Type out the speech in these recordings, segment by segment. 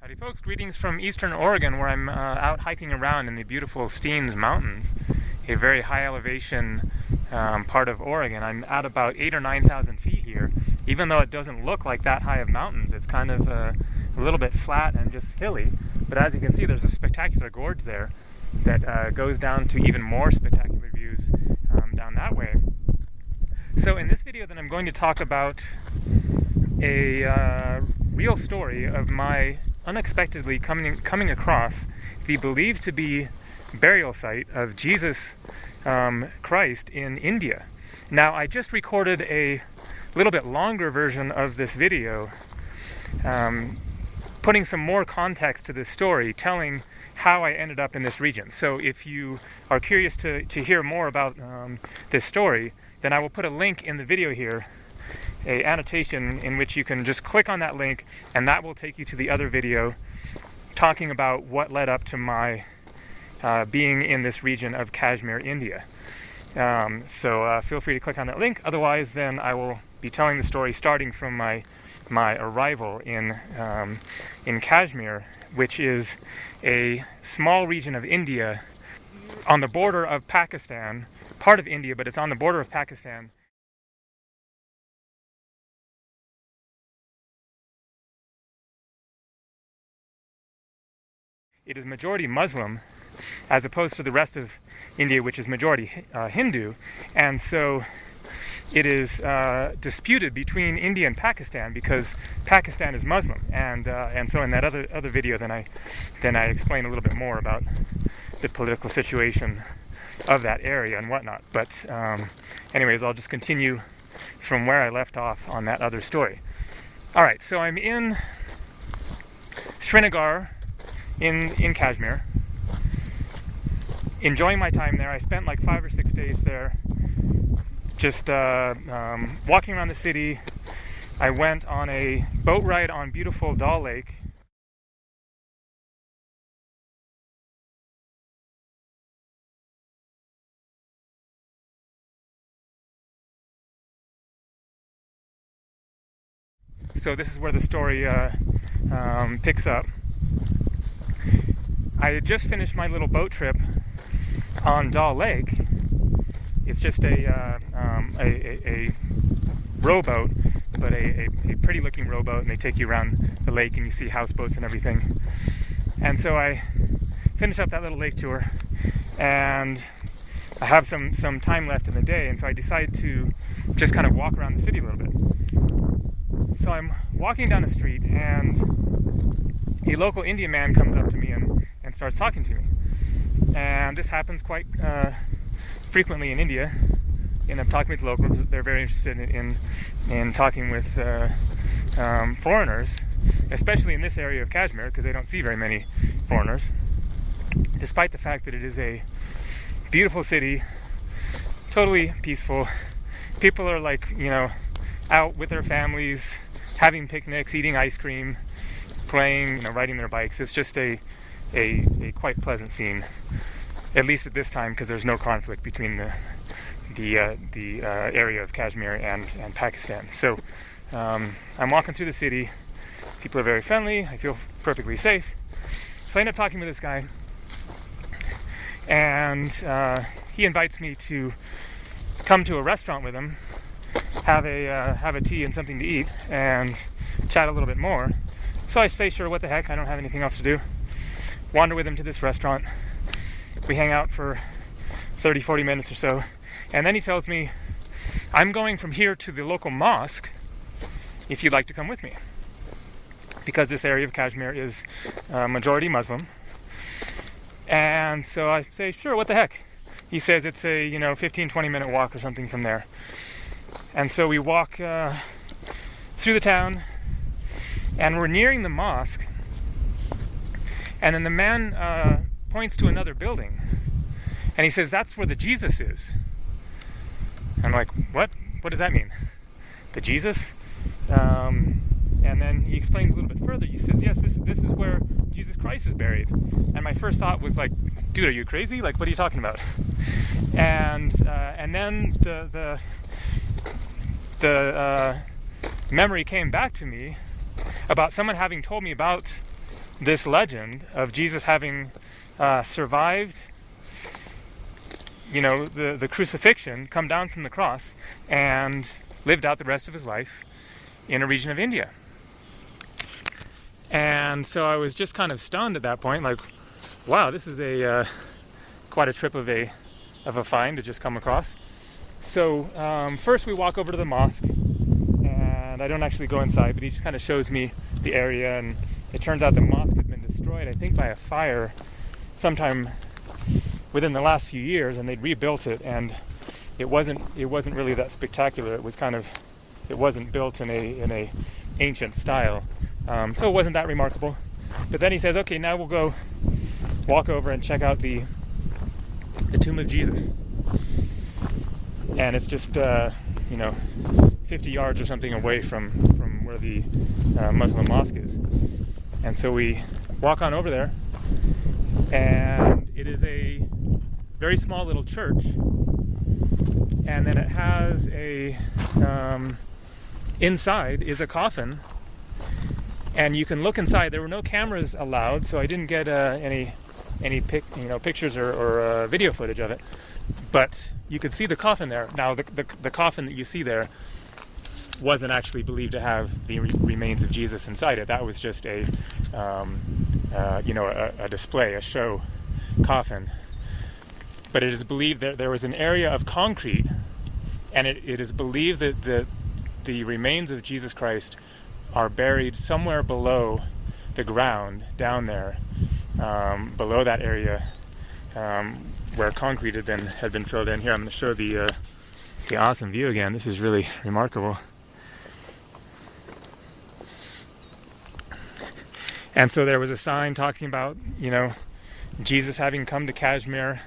Howdy folks, greetings from eastern Oregon where I'm out hiking around in the beautiful Steens Mountains, a very high elevation part of Oregon. I'm at about 8,000 or 9,000 feet here. Even though it doesn't look like that high of mountains, it's kind of a little bit flat and just hilly. But as you can see, there's a spectacular gorge there that goes down to even more spectacular views down that way. So in this video then I'm going to talk about a real story of my unexpectedly coming across the believed to be burial site of Jesus Christ in India. Now, I just recorded a little bit longer version of this video, putting some more context to this story, telling how I ended up in this region. So if you are curious to hear more about this story, then I will put a link in the video here, a annotation in which you can just click on that link, and that will take you to the other video talking about what led up to my being in this region of Kashmir, India. So feel free to click on that link. Otherwise, then I will be telling the story starting from my arrival in Kashmir, which is a small region of India on the border of Pakistan, part of India, but it's on the border of Pakistan. It is majority Muslim, as opposed to the rest of India, which is majority Hindu, and so it is disputed between India and Pakistan because Pakistan is Muslim, and so in that other video, then I explain a little bit more about the political situation of that area and whatnot. But anyways, I'll just continue from where I left off on that other story. All right, so I'm in Srinagar in Kashmir, enjoying my time there. I spent like 5 or 6 days there, just walking around the city. I went on a boat ride on beautiful Dal Lake. So this is where the story picks up. I had just finished my little boat trip on Dal Lake. It's just a rowboat, but a pretty looking rowboat, and they take you around the lake and you see houseboats and everything. And so I finished up that little lake tour, and I have some time left in the day, and so I decided to just kind of walk around the city a little bit. So I'm walking down the street, and a local Indian man comes up to me and starts talking to me. And this happens quite frequently in India. And I'm talking with locals. They're very interested in talking with foreigners, especially in this area of Kashmir, because they don't see very many foreigners, despite the fact that it is a beautiful city, totally peaceful. People are like, out with their families, having picnics, eating ice cream, playing, riding their bikes. It's just a quite pleasant scene, at least at this time, because there's no conflict between the area of Kashmir and Pakistan. So I'm walking through the city. People are very friendly. I feel perfectly safe. So I end up talking with this guy, and he invites me to come to a restaurant with him, have a tea and something to eat, and chat a little bit more. So I say, sure, what the heck, I don't have anything else to do. Wander with him to this restaurant. We hang out for 30-40 minutes or so, and then he tells me, I'm going from here to the local mosque if you'd like to come with me, because this area of Kashmir is majority Muslim. And so I say, sure, what the heck. He says it's a 15-20 minute walk or something from there. And so we walk through the town, and we're nearing the mosque, and then the man points to another building, and he says, that's where the Jesus is. I'm like, what does that mean? The Jesus? And then he explains a little bit further. He says, yes, this is where Jesus Christ is buried. And my first thought was like, dude, are you crazy? Like, what are you talking about? And then the memory came back to me about someone having told me about this legend of Jesus having survived, the crucifixion, come down from the cross, and lived out the rest of his life in a region of India. And so I was just kind of stunned at that point, like, wow, this is quite a trip of a find to just come across. So first we walk over to the mosque, and I don't actually go inside, but he just kind of shows me the area, and it turns out the mosque had been destroyed, I think, by a fire sometime within the last few years, and they'd rebuilt it, and it wasn't really that spectacular. It wasn't built in a ancient style, so it wasn't that remarkable. But then he says, okay, now we'll go walk over and check out the tomb of Jesus, and it's just 50 yards or something away from where the Muslim mosque is. And so we walk on over there, and it is a very small little church, and then it has inside is a coffin, and you can look inside. There were no cameras allowed, so I didn't get any pictures or video footage of it, but you could see the coffin there. Now the coffin that you see there wasn't actually believed to have the remains of Jesus inside it. That was just a display, a show coffin. But it is believed that there was an area of concrete, and it is believed that the remains of Jesus Christ are buried somewhere below the ground, down there, below that area where concrete had been filled in. Here, I'm going to show the awesome view again. This is really remarkable. And so there was a sign talking about, Jesus having come to Kashmir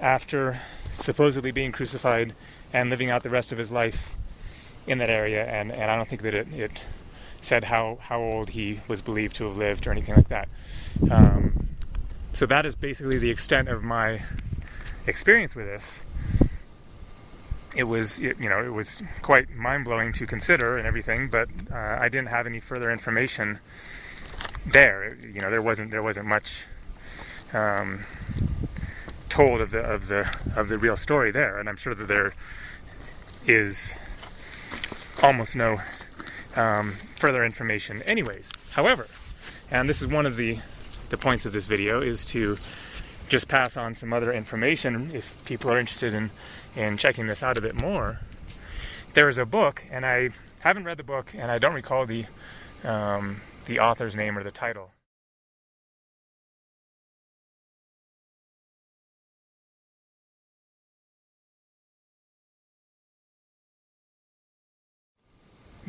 after supposedly being crucified and living out the rest of his life in that area. And I don't think that it said how old he was believed to have lived or anything like that. So that is basically the extent of my experience with this. It was quite mind-blowing to consider and everything, but I didn't have any further information there. There wasn't much told of the real story there, and I'm sure that there is almost no further information anyways. However, and this is one of the points of this video, is to just pass on some other information if people are interested in checking this out a bit more. There is a book, and I haven't read the book, and I don't recall the author's name or the title.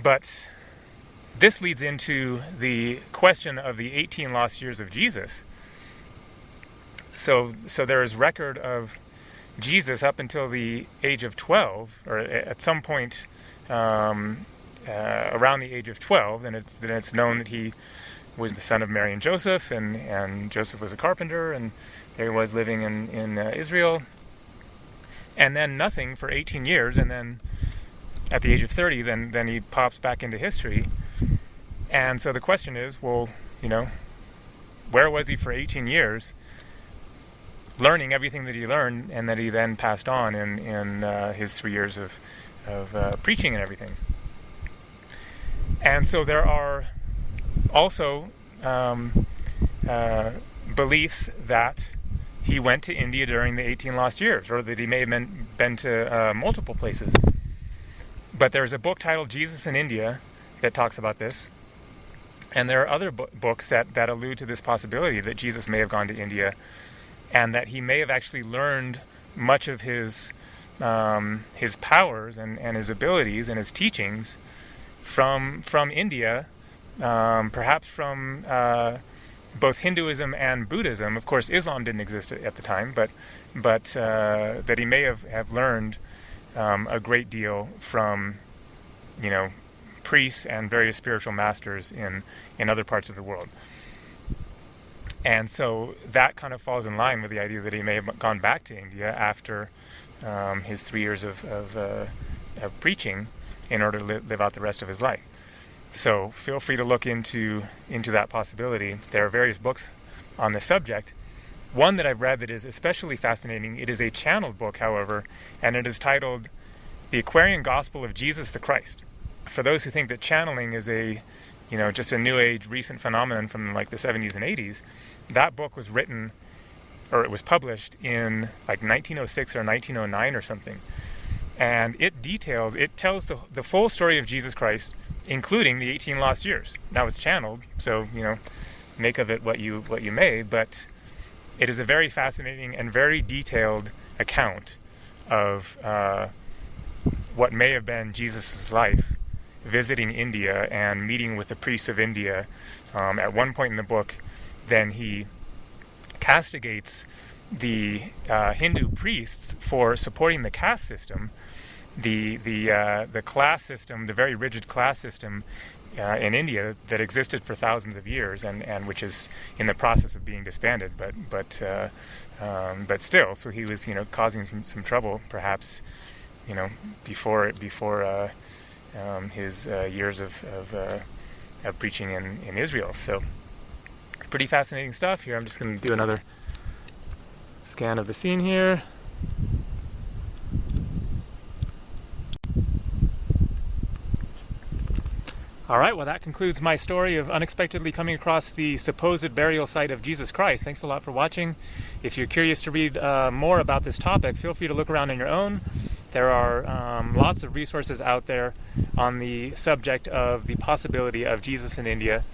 But this leads into the question of the 18 lost years of Jesus. So there is record of Jesus up until the age of 12, or at some point around the age of 12, and it's known that he was the son of Mary and Joseph, and Joseph was a carpenter, and there he was living in Israel, and then nothing for 18 years, and then at the age of 30, then he pops back into history. And so the question is, well, where was he for 18 years, learning everything that he learned, and that he then passed on in his 3 years of preaching and everything? And so there are also beliefs that he went to India during the 18 lost years, or that he may have been to multiple places. But there's a book titled Jesus in India that talks about this. And there are other books that allude to this possibility that Jesus may have gone to India, and that he may have actually learned much of his powers and his abilities and his teachings from India, perhaps from both Hinduism and Buddhism. Of course, Islam didn't exist at the time, but that he may have learned a great deal from, priests and various spiritual masters in other parts of the world. And so that kind of falls in line with the idea that he may have gone back to India after his 3 years of preaching in order to live out the rest of his life. So feel free to look into that possibility. There are various books on the subject. One that I've read that is especially fascinating, it is a channeled book, however, and it is titled The Aquarian Gospel of Jesus the Christ. For those who think that channeling is just a new age recent phenomenon from like the 70s and 80s, that book was written, or it was published in like 1906 or 1909 or something. And it tells the full story of Jesus Christ, including the 18 lost years. Now it's channeled, so, make of it what you may, but it is a very fascinating and very detailed account of what may have been Jesus' life, visiting India and meeting with the priests of India. At one point in the book, then he castigates the Hindu priests for supporting the caste system, the class system, the very rigid class system in India that existed for thousands of years, and which is in the process of being disbanded. But still, so he was causing some trouble, perhaps before his years of preaching in Israel. So pretty fascinating stuff here. I'm just going to do another scan of the scene here. All right, well, that concludes my story of unexpectedly coming across the supposed burial site of Jesus Christ. Thanks a lot for watching. If you're curious to read more about this topic, feel free to look around on your own. There are lots of resources out there on the subject of the possibility of Jesus in India.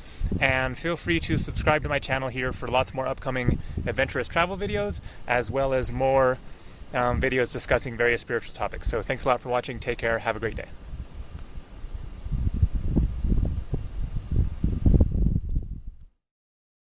And feel free to subscribe to my channel here for lots more upcoming adventurous travel videos, as well as more videos discussing various spiritual topics. So thanks a lot for watching. Take care. Have a great day.